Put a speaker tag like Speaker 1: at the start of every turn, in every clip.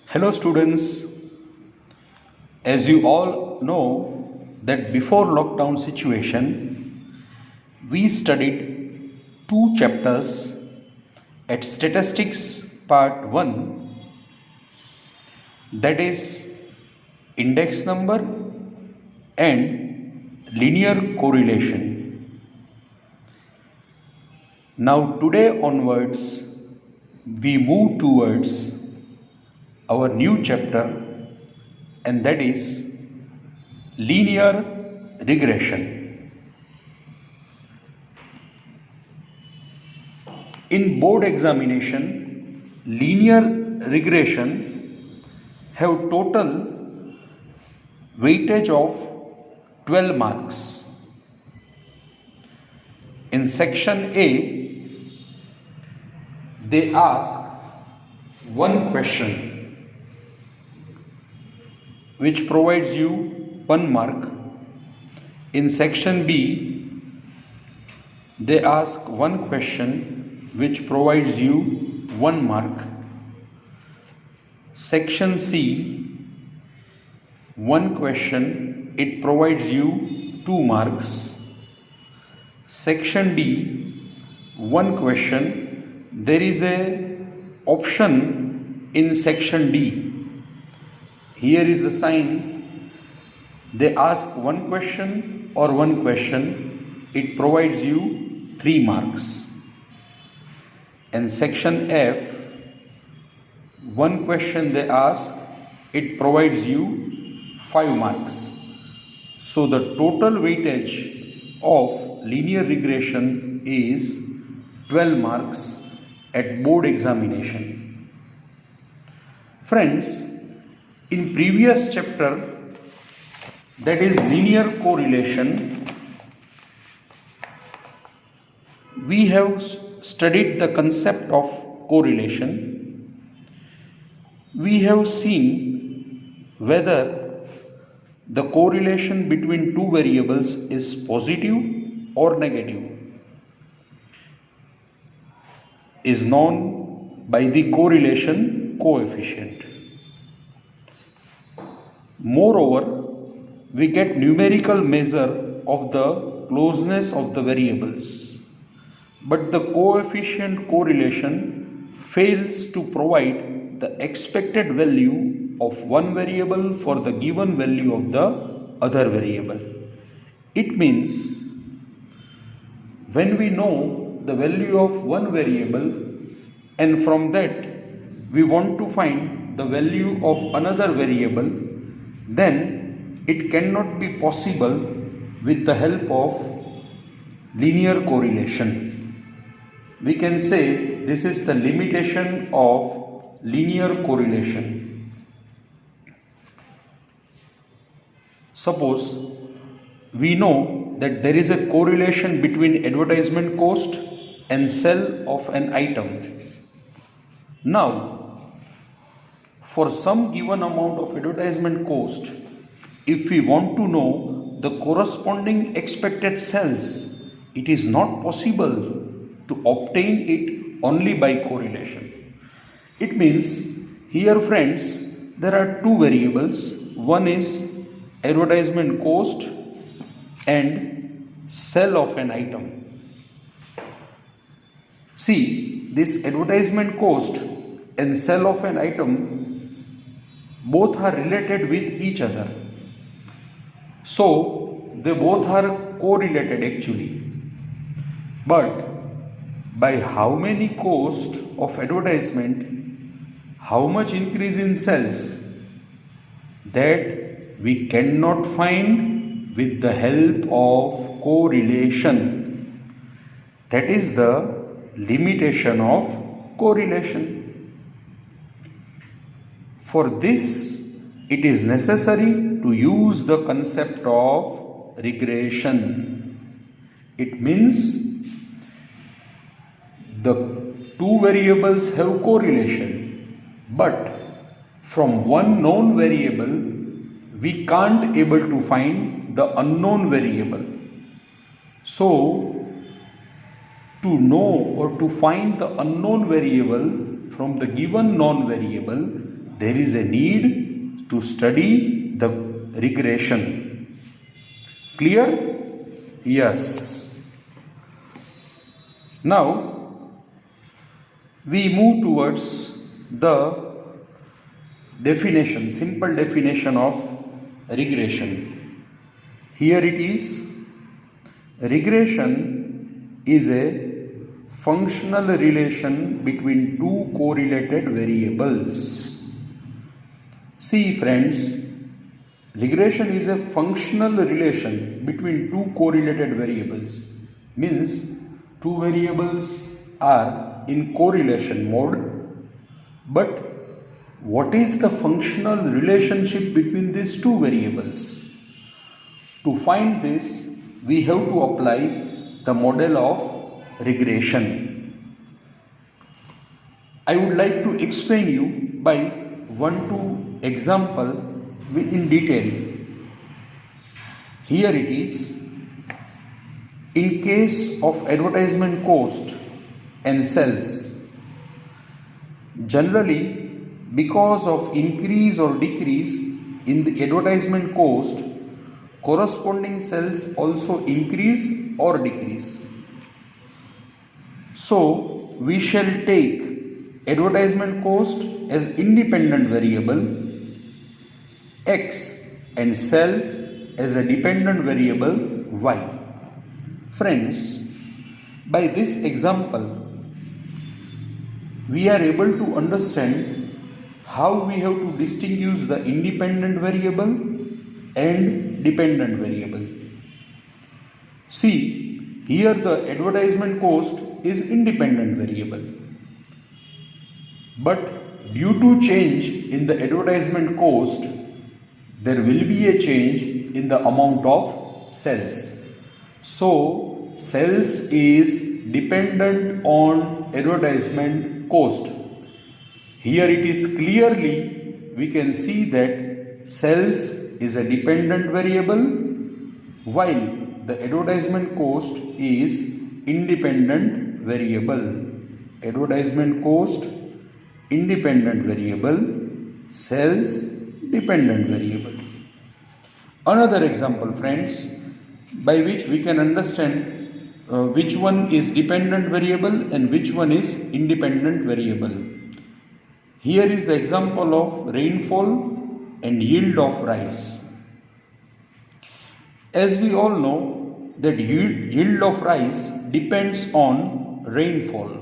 Speaker 1: Hello students, as you all know that before lockdown situation, we studied two chapters at statistics part 1, that is index number and linear correlation. Now today onwards we move towards our new chapter, and that is linear regression. In board examination, linear regression have total weightage of 12 marks. In section A, they ask one question which provides you 1 mark. In section B, they ask one question which provides you 1 mark. Section C, one question, it provides you 2 marks. Section D, one question, there is a option in section D. Here is the sign, they ask one question or one question, it provides you 3 marks. And section F, one question they ask, it provides you 5 marks. So the total weightage of linear regression is 12 marks at board examination. Friends, in previous chapter, that is linear correlation, we have studied the concept of correlation. We have seen whether the correlation between two variables is positive or negative, is known by the correlation coefficient. Moreover, we get numerical measure of the closeness of the variables, but the coefficient correlation fails to provide the expected value of one variable for the given value of the other variable. It means when we know the value of one variable and from that we want to find the value of another variable, then it cannot be possible with the help of linear correlation. We can say this is the limitation of linear correlation. Suppose we know that there is a correlation between advertisement cost and sale of an item. Now, for some given amount of advertisement cost, if we want to know the corresponding expected sales, it is not possible to obtain it only by correlation. It means here, friends, there are two variables. One is advertisement cost and sale of an item. See, this advertisement cost and sale of an item both are related with each other. So, they both are correlated actually. But by how many cost of advertisement, how much increase in sales, that we cannot find with the help of correlation. That is the limitation of correlation. For this, it is necessary to use the concept of regression. It means the two variables have correlation, but from one known variable, we can't able to find the unknown variable. So, to know or to find the unknown variable from the given known variable, there is a need to study the regression. Clear? Yes. Now, we move towards the definition, simple definition of regression. Here it is. Regression is a functional relation between two correlated variables. See friends, regression is a functional relation between two correlated variables. Means two variables are in correlation mode, but what is the functional relationship between these two variables? To find this, we have to apply the model of regression. I would like to explain you by 1-2 example in detail. Here it is. In case of advertisement cost and sales, generally because of increase or decrease in the advertisement cost, corresponding sales also increase or decrease. So we shall take advertisement cost as independent variable X and sales as a dependent variable Y. Friends, by this example, we are able to understand how we have to distinguish the independent variable and dependent variable. See, here the advertisement cost is independent variable. But due to change in the advertisement cost, there will be a change in the amount of sales. So, sales is dependent on advertisement cost. Here it is clearly we can see that sales is a dependent variable while the advertisement cost is independent variable. Advertisement cost independent variable, sales dependent variable. Another example friends, by which we can understand which one is dependent variable and which one is independent variable. Here is the example of rainfall and yield of rice. As we all know that yield of rice depends on rainfall.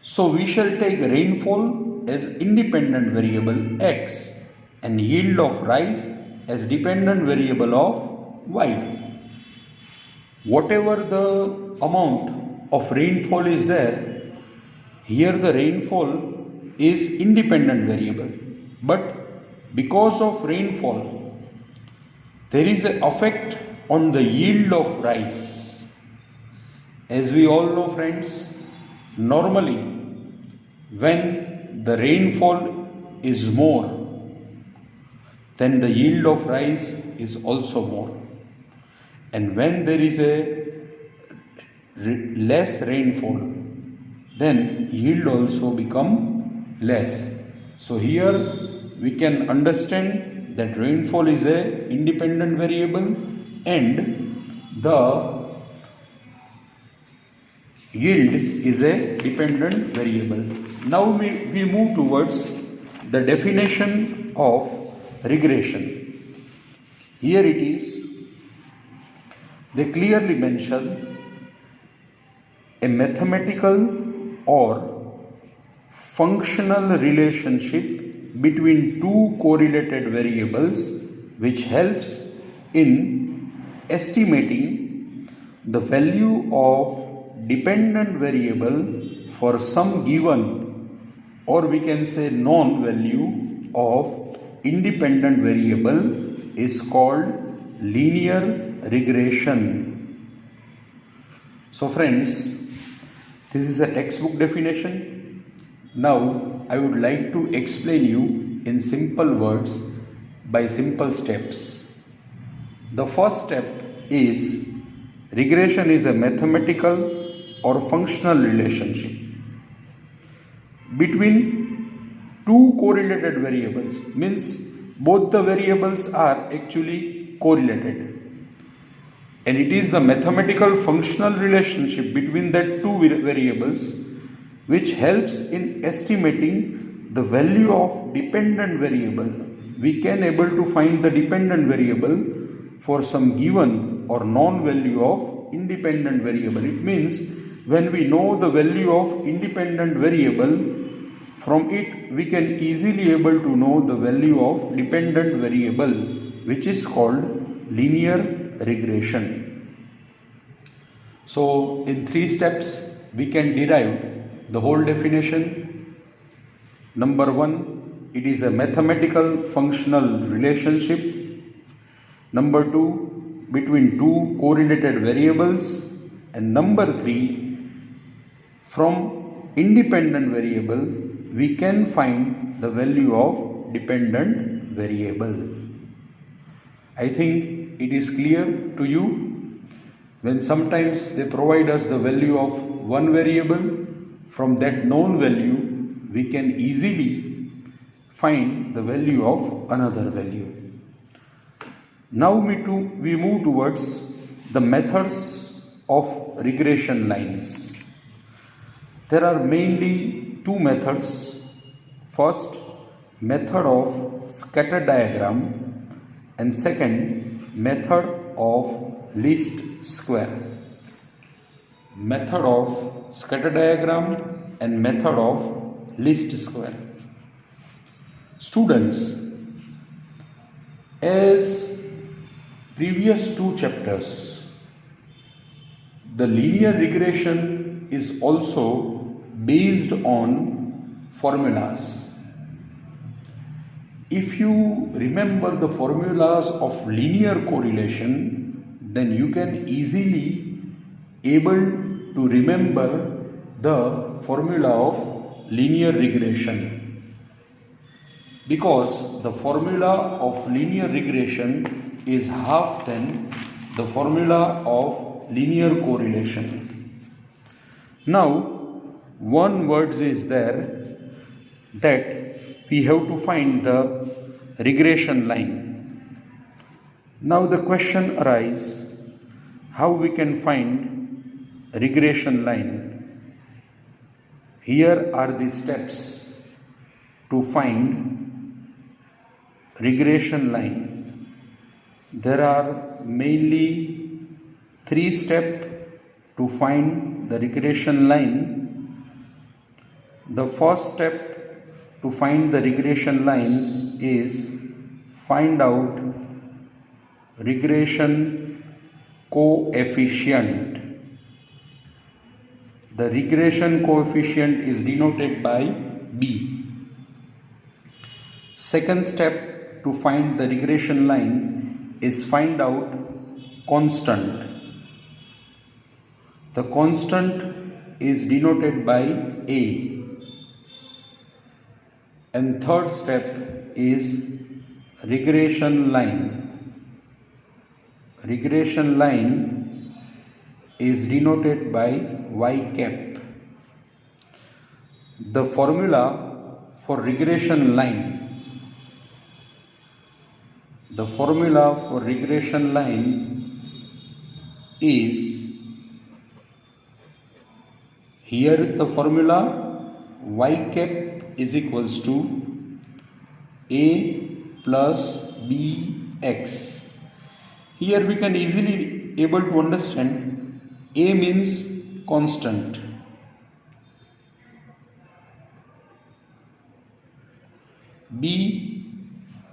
Speaker 1: So we shall take rainfall as independent variable X and yield of rice as dependent variable of Y. Whatever the amount of rainfall is there, here the rainfall is independent variable, but because of rainfall there is an effect on the yield of rice. As we all know friends, normally when the rainfall is more, then the yield of rice is also more, and when there is a less rainfall, then yield also become less. So here we can understand that rainfall is a independent variable and the yield is a dependent variable. Now we move towards the definition of regression. Here it is. They clearly mention a mathematical or functional relationship between two correlated variables which helps in estimating the value of dependent variable for some given, or we can say known value of independent variable is called linear regression. So friends, this is a textbook definition. Now I would like to explain you in simple words by simple steps. The first step is regression is a mathematical or functional relationship between two correlated variables, means both the variables are actually correlated, and it is the mathematical functional relationship between that two variables which helps in estimating the value of dependent variable. We can able to find the dependent variable for some given or known value of independent variable. It means when we know the value of independent variable, from it we can easily able to know the value of dependent variable, which is called linear regression. So in 3 steps we can derive the whole definition. Number 1, it is a mathematical functional relationship. Number 2, between two correlated variables. And number 3, from independent variable we can find the value of dependent variable. I think it is clear to you. When sometimes they provide us the value of one variable, from that known value we can easily find the value of another value. Now we move towards the methods of regression lines. There are mainly two methods. First, method of scatter diagram, and second, method of least square. Method of scatter diagram and method of least square. Students, as previous two chapters, the linear regression is also based on formulas. If you remember the formulas of linear correlation, then you can easily able to remember the formula of linear regression, because the formula of linear regression is half than the formula of linear correlation. Now one word is there that we have to find the regression line. Now the question arises, how we can find regression line? Here are the steps to find regression line. There are mainly 3 steps to find the regression line. The first step to find the regression line is find out regression coefficient. The regression coefficient is denoted by B. Second step to find the regression line is find out constant. The constant is denoted by A. And third step is regression line. Regression line is denoted by Y cap. The formula for regression line, is here the formula Y cap is equals to A plus BX. Here we can easily able to understand A means constant, B,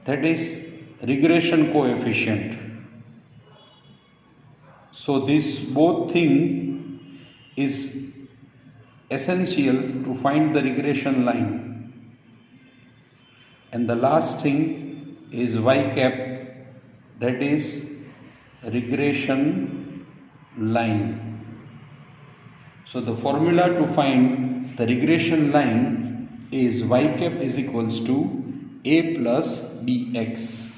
Speaker 1: that is regression coefficient. So this both thing is essential to find the regression line. And the last thing is Y cap, that is regression line. So the formula to find the regression line is Y cap is equals to A plus BX.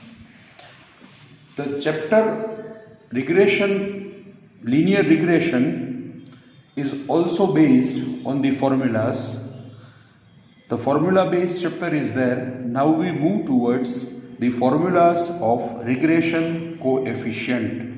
Speaker 1: The chapter linear regression is also based on the formulas. The formula based chapter is there. Now we move towards the formulas of regression coefficient.